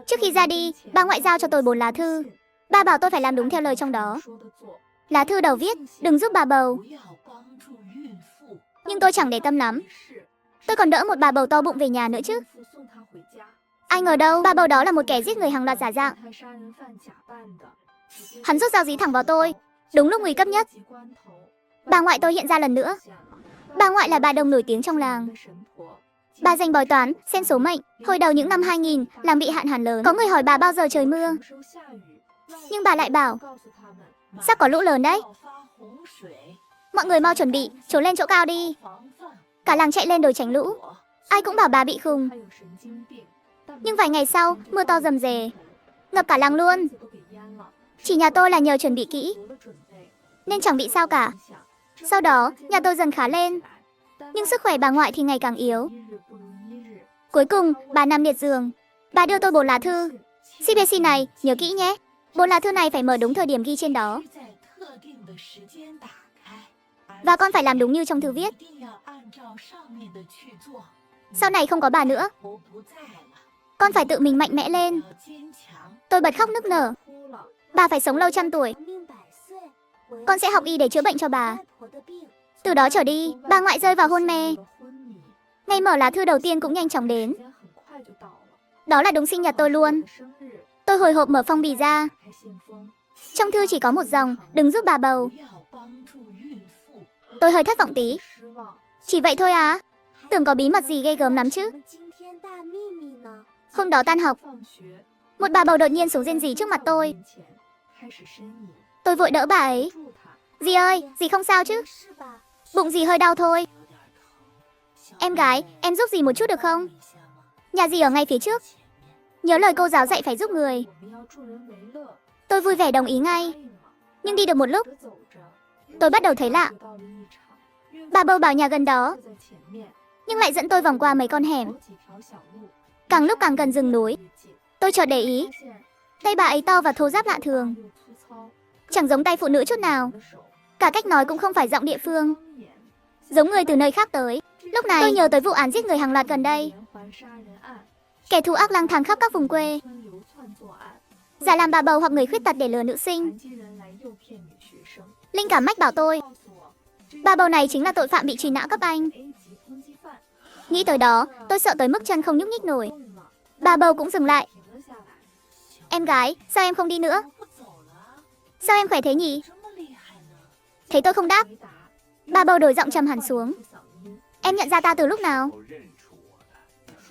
Trước khi ra đi, bà ngoại giao cho tôi 4 lá thư. Bà bảo tôi phải làm đúng theo lời trong đó. Lá thư đầu viết, đừng giúp bà bầu. Nhưng tôi chẳng để tâm lắm. Tôi còn đỡ một bà bầu to bụng về nhà nữa chứ. Ai ngờ đâu, bà bầu đó là một kẻ giết người hàng loạt giả dạng. Hắn rút dao dí thẳng vào tôi, đúng lúc nguy cấp nhất. Bà ngoại tôi hiện ra lần nữa. Bà ngoại là bà đồng nổi tiếng trong làng. Bà giành bói toán, xem số mệnh. Hồi đầu những năm 2000, làng bị hạn hán lớn. Có người hỏi bà bao giờ trời mưa. Nhưng bà lại bảo, sắp có lũ lớn đấy. Mọi người mau chuẩn bị, trốn lên chỗ cao đi. Cả làng chạy lên đồi tránh lũ. Ai cũng bảo bà bị khùng. Nhưng vài ngày sau, mưa to rầm rề, ngập cả làng luôn. Chỉ nhà tôi là nhờ chuẩn bị kỹ, nên chẳng bị sao cả. Sau đó, nhà tôi dần khá lên. Nhưng sức khỏe bà ngoại thì ngày càng yếu. Cuối cùng, bà nằm liệt giường. Bà đưa tôi 4 lá thư. CBC này, nhớ kỹ nhé. 4 lá thư này phải mở đúng thời điểm ghi trên đó. Và con phải làm đúng như trong thư viết. Sau này không có bà nữa. Con phải tự mình mạnh mẽ lên. Tôi bật khóc nức nở. Bà phải sống lâu 100 tuổi. Con sẽ học y để chữa bệnh cho bà. Từ đó trở đi, bà ngoại rơi vào hôn mê. Ngày mở lá thư đầu tiên cũng nhanh chóng đến. Đó là đúng sinh nhật tôi luôn. Tôi hồi hộp mở phong bì ra. Trong thư chỉ có một dòng, đừng giúp bà bầu. Tôi hơi thất vọng tí. Chỉ vậy thôi à? Tưởng có bí mật gì ghê gớm lắm chứ. Hôm đó tan học, một bà bầu đột nhiên xuống rên rỉ trước mặt tôi. Tôi vội đỡ bà ấy. Dì ơi, dì không sao chứ? Bụng dì hơi đau thôi. Em gái, em giúp dì một chút được không? Nhà dì ở ngay phía trước. Nhớ lời cô giáo dạy phải giúp người. Tôi vui vẻ đồng ý ngay. Nhưng đi được một lúc, tôi bắt đầu thấy lạ. Bà bầu bảo nhà gần đó, nhưng lại dẫn tôi vòng qua mấy con hẻm. Càng lúc càng gần rừng núi, tôi chợt để ý, tay bà ấy to và thô ráp lạ thường. Chẳng giống tay phụ nữ chút nào. Cả cách nói cũng không phải giọng địa phương, giống người từ nơi khác tới. Lúc này tôi nhớ tới vụ án giết người hàng loạt gần đây. Kẻ thù ác lang thang khắp các vùng quê, giả làm bà bầu hoặc người khuyết tật để lừa nữ sinh. Linh cảm mách bảo tôi, bà bầu này chính là tội phạm bị truy nã cấp Anh. Nghĩ tới đó, tôi sợ tới mức chân không nhúc nhích nổi. Bà bầu cũng dừng lại. Em gái, sao em không đi nữa? Sao em khỏe thế nhỉ? Thấy tôi không đáp, bà bầu đổi giọng trầm hẳn xuống. Em nhận ra ta từ lúc nào?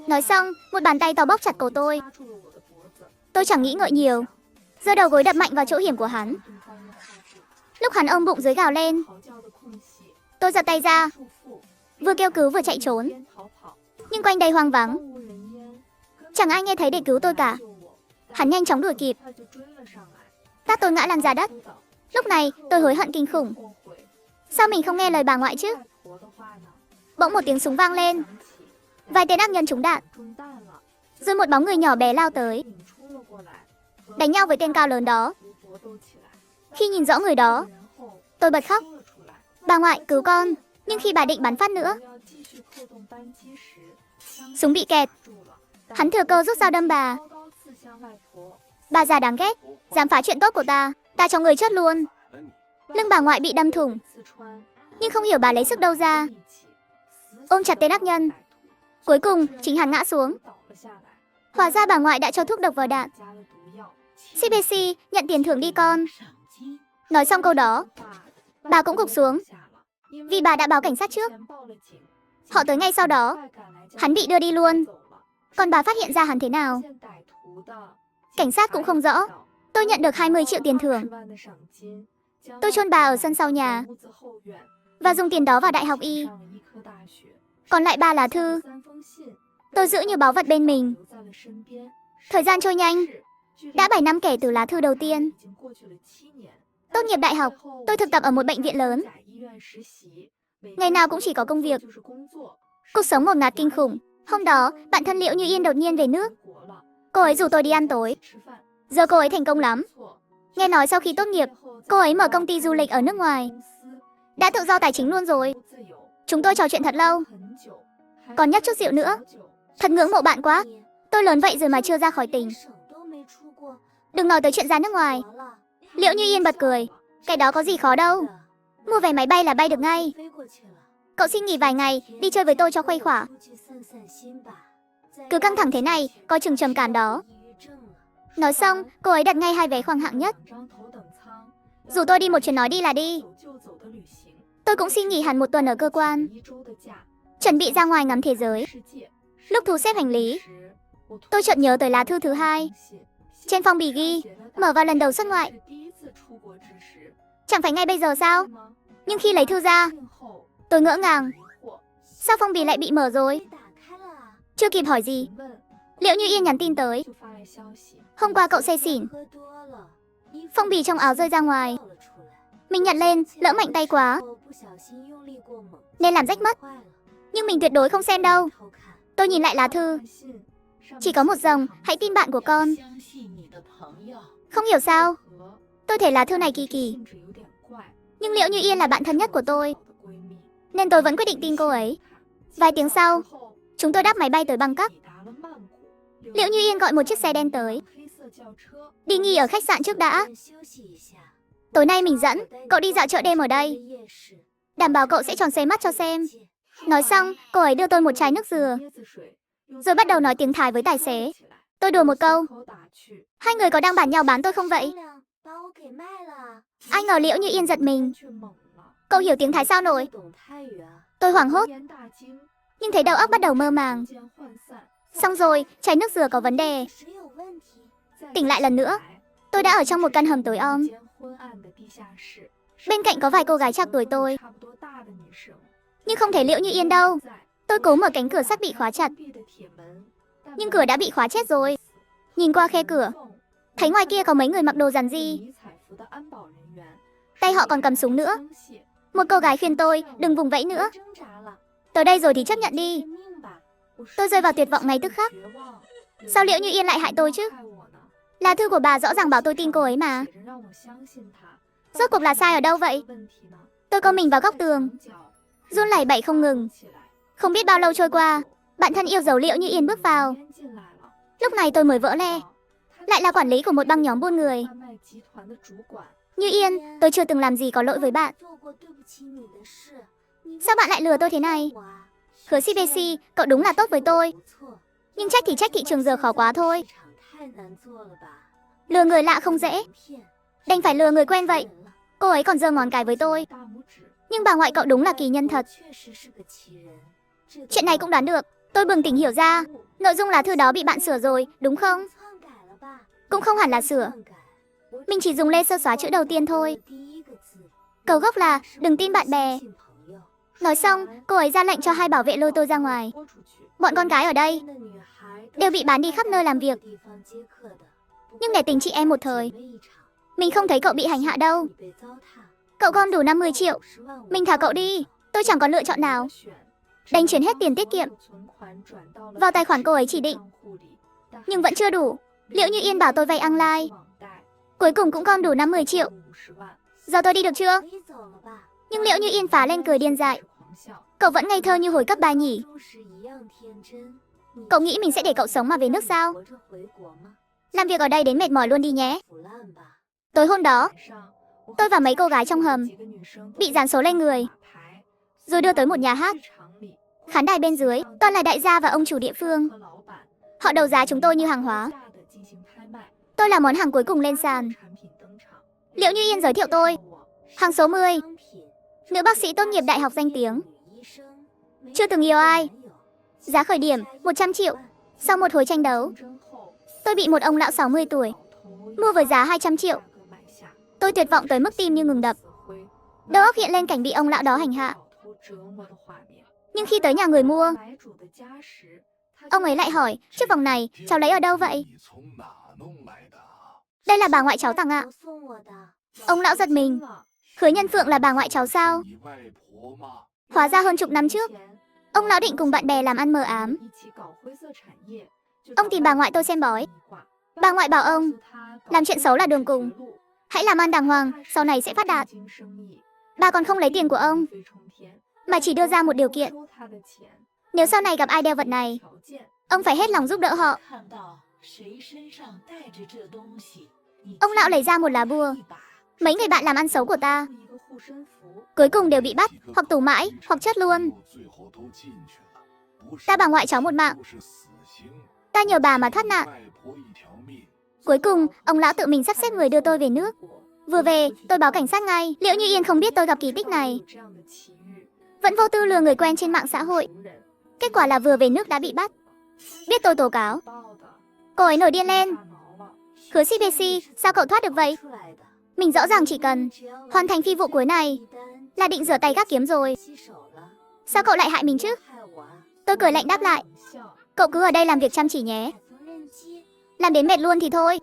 Nói xong, một bàn tay to bóp chặt cổ tôi. Tôi chẳng nghĩ ngợi nhiều, giơ đầu gối đập mạnh vào chỗ hiểm của hắn. Lúc hắn ôm bụng dưới gào lên, tôi giật tay ra, vừa kêu cứu vừa chạy trốn. Nhưng quanh đây hoang vắng, chẳng ai nghe thấy để cứu tôi cả. Hắn nhanh chóng đuổi kịp, tát tôi ngã lăn ra đất. Lúc này tôi hối hận kinh khủng. Sao mình không nghe lời bà ngoại chứ? Bỗng một tiếng súng vang lên, vài tên ác nhân trúng đạn, rồi một bóng người nhỏ bé lao tới, đánh nhau với tên cao lớn đó. Khi nhìn rõ người đó, tôi bật khóc. Bà ngoại cứu con. Nhưng khi bà định bắn phát nữa, súng bị kẹt. Hắn thừa cơ rút dao đâm bà. Bà già đáng ghét, dám phá chuyện tốt của ta. Ta cho người chết luôn. Lưng bà ngoại bị đâm thủng, nhưng không hiểu bà lấy sức đâu ra, ôm chặt tên ác nhân. Cuối cùng chính hắn ngã xuống. Hóa ra bà ngoại đã cho thuốc độc vào đạn. CBC, nhận tiền thưởng đi con. Nói xong câu đó, bà cũng gục xuống, vì bà đã báo cảnh sát trước. Họ tới ngay sau đó. Hắn bị đưa đi luôn. Còn bà phát hiện ra hắn thế nào, cảnh sát cũng không rõ. Tôi nhận được 20 triệu tiền thưởng. Tôi chôn bà ở sân sau nhà và dùng tiền đó vào đại học y. Còn lại 3 lá thư, tôi giữ như báu vật bên mình. Thời gian trôi nhanh. Đã 7 năm kể từ lá thư đầu tiên. Tốt nghiệp đại học, tôi thực tập ở một bệnh viện lớn. Ngày nào cũng chỉ có công việc. Cuộc sống ngột ngạt kinh khủng. Hôm đó, bạn thân Liễu Như Yên đột nhiên về nước. Cô ấy rủ tôi đi ăn tối. Giờ cô ấy thành công lắm. Nghe nói sau khi tốt nghiệp, cô ấy mở công ty du lịch ở nước ngoài. Đã tự do tài chính luôn rồi. Chúng tôi trò chuyện thật lâu, còn nhấp chút rượu nữa. Thật ngưỡng mộ bạn quá. Tôi lớn vậy rồi mà chưa ra khỏi tỉnh. Đừng nói tới chuyện ra nước ngoài. Liễu Như Yên bật cười. Cái đó có gì khó đâu. Mua vé máy bay là bay được ngay. Cậu xin nghỉ vài ngày, đi chơi với tôi cho khuây khỏa. Cứ căng thẳng thế này, coi chừng trầm cảm đó. Nói xong, cô ấy đặt ngay hai vé khoang hạng nhất. Dù tôi đi một chuyến nói đi là đi. Tôi cũng xin nghỉ hẳn một tuần ở cơ quan. Chuẩn bị ra ngoài ngắm thế giới. Lúc thu xếp hành lý, tôi chợt nhớ tới lá thư thứ hai. Trên phong bì ghi, mở vào lần đầu xuất ngoại. Chẳng phải ngay bây giờ sao? Nhưng khi lấy thư ra, tôi ngỡ ngàng. Sao phong bì lại bị mở rồi? Chưa kịp hỏi gì, Liễu Như Yên nhắn tin tới. Hôm qua cậu say xỉn. Phong bì trong áo rơi ra ngoài. Mình nhặt lên, lỡ mạnh tay quá, nên làm rách mất. Nhưng mình tuyệt đối không xem đâu. Tôi nhìn lại lá thư. Chỉ có một dòng, hãy tin bạn của con. Không hiểu sao, tôi thấy lá thư này kỳ kỳ. Nhưng Liễu Như Yên là bạn thân nhất của tôi, nên tôi vẫn quyết định tin cô ấy. Vài tiếng sau, chúng tôi đáp máy bay tới Bangkok. Liễu Như Yên gọi một chiếc xe đen tới. Đi nghỉ ở khách sạn trước đã. Tối nay mình dẫn cậu đi dạo chợ đêm ở đây. Đảm bảo cậu sẽ tròn xoe mắt cho xem. Nói xong, cô ấy đưa tôi một chai nước dừa, rồi bắt đầu nói tiếng Thái với tài xế. Tôi đùa một câu. Hai người có đang bàn nhau bán tôi không vậy? Ai ngờ Liễu Như Yên giật mình. Cậu hiểu tiếng Thái sao nổi? Tôi hoảng hốt, nhưng thấy đầu óc bắt đầu mơ màng. Xong rồi, chai nước dừa có vấn đề. Tỉnh lại lần nữa, tôi đã ở trong một căn hầm tối om. Bên cạnh có vài cô gái trạc tuổi tôi, nhưng không thấy Liễu Như Yên đâu. Tôi cố mở cánh cửa sắt bị khóa chặt, nhưng cửa đã bị khóa chết rồi. Nhìn qua khe cửa, thấy ngoài kia có mấy người mặc đồ giản dị. Tay họ còn cầm súng nữa. Một cô gái khuyên tôi đừng vùng vẫy nữa. Tới đây rồi thì chấp nhận đi. Tôi rơi vào tuyệt vọng ngay tức khắc. Sao Liễu Như Yên lại hại tôi chứ? Lá thư của bà rõ ràng bảo tôi tin cô ấy mà. Rốt cuộc là sai ở đâu vậy? Tôi co mình vào góc tường, run lẩy bẩy không ngừng. Không biết bao lâu trôi qua, bạn thân yêu dấu Liễu Như Yên bước vào. Lúc này tôi mới vỡ lẽ. Lại là quản lý của một băng nhóm buôn người. Như Yên, tôi chưa từng làm gì có lỗi với bạn. Sao bạn lại lừa tôi thế này? Hứa CBC, cậu đúng là tốt với tôi. Nhưng trách thì trách thị trường giờ khó quá thôi. Lừa người lạ không dễ, đành phải lừa người quen vậy. Cô ấy còn giơ ngón cái với tôi. Nhưng bà ngoại cậu đúng là kỳ nhân thật. Chuyện này cũng đoán được. Tôi bừng tỉnh hiểu ra, nội dung lá thư đó bị bạn sửa rồi, đúng không? Cũng không hẳn là sửa. Mình chỉ dùng laser xóa chữ đầu tiên thôi. Câu gốc là đừng tin bạn bè. Nói xong, cô ấy ra lệnh cho hai bảo vệ lôi tôi ra ngoài. Bọn con gái ở đây đều bị bán đi khắp nơi làm việc. Nhưng để tình chị em một thời, mình không thấy cậu bị hành hạ đâu. Cậu gom đủ 50 triệu, mình thả cậu đi. Tôi chẳng có lựa chọn nào, đành chuyển hết tiền tiết kiệm vào tài khoản cô ấy chỉ định. Nhưng vẫn chưa đủ. Liễu Như Yên bảo tôi vay online. Cuối cùng cũng gom đủ 50 triệu. Giờ tôi đi được chưa? Nhưng Liễu Như Yên phá lên cười điên dại. Cậu vẫn ngây thơ như hồi cấp 3 nhỉ? Cậu nghĩ mình sẽ để cậu sống mà về nước sao? Làm việc ở đây đến mệt mỏi luôn đi nhé. Tối hôm đó, tôi và mấy cô gái trong hầm bị dán số lên người, rồi đưa tới một nhà hát. Khán đài bên dưới toàn là đại gia và ông chủ địa phương. Họ đấu giá chúng tôi như hàng hóa. Tôi là món hàng cuối cùng lên sàn. Liễu Như Yên giới thiệu tôi. Hàng số 10, nữ bác sĩ tốt nghiệp đại học danh tiếng, chưa từng yêu ai. Giá khởi điểm 100 triệu. Sau một hồi tranh đấu, tôi bị một ông lão 60 tuổi mua với giá 200 triệu. Tôi tuyệt vọng tới mức tim như ngừng đập. Đầu óc hiện lên cảnh bị ông lão đó hành hạ. Nhưng khi tới nhà người mua, ông ấy lại hỏi, chiếc vòng này cháu lấy ở đâu vậy? Đây là bà ngoại cháu tặng ạ. Ông lão giật mình. Hứa Nhân Phượng là bà ngoại cháu sao? Hóa ra hơn chục năm trước, ông lão định cùng bạn bè làm ăn mờ ám. Ông tìm bà ngoại tôi xem bói. Bà ngoại bảo ông, làm chuyện xấu là đường cùng, hãy làm ăn đàng hoàng, sau này sẽ phát đạt. Bà còn không lấy tiền của ông, mà chỉ đưa ra một điều kiện. Nếu sau này gặp ai đeo vật này, ông phải hết lòng giúp đỡ họ. Ông lão lấy ra một lá bùa. Mấy người bạn làm ăn xấu của ta cuối cùng đều bị bắt, hoặc tù mãi, hoặc chết luôn. Ta bà ngoại cháu một mạng. Ta nhờ bà mà thoát nạn. Cuối cùng, ông lão tự mình sắp xếp người đưa tôi về nước. Vừa về, tôi báo cảnh sát ngay. Liễu Như Yên không biết tôi gặp kỳ tích này, vẫn vô tư lừa người quen trên mạng xã hội. Kết quả là vừa về nước đã bị bắt. Biết tôi tố cáo, cô ấy nổi điên lên. Hứa CBC, sao cậu thoát được vậy? Mình rõ ràng chỉ cần hoàn thành phi vụ cuối này là định rửa tay gác kiếm rồi. Sao cậu lại hại mình chứ? Tôi cười lạnh đáp lại, cậu cứ ở đây làm việc chăm chỉ nhé. Làm đến mệt luôn thì thôi.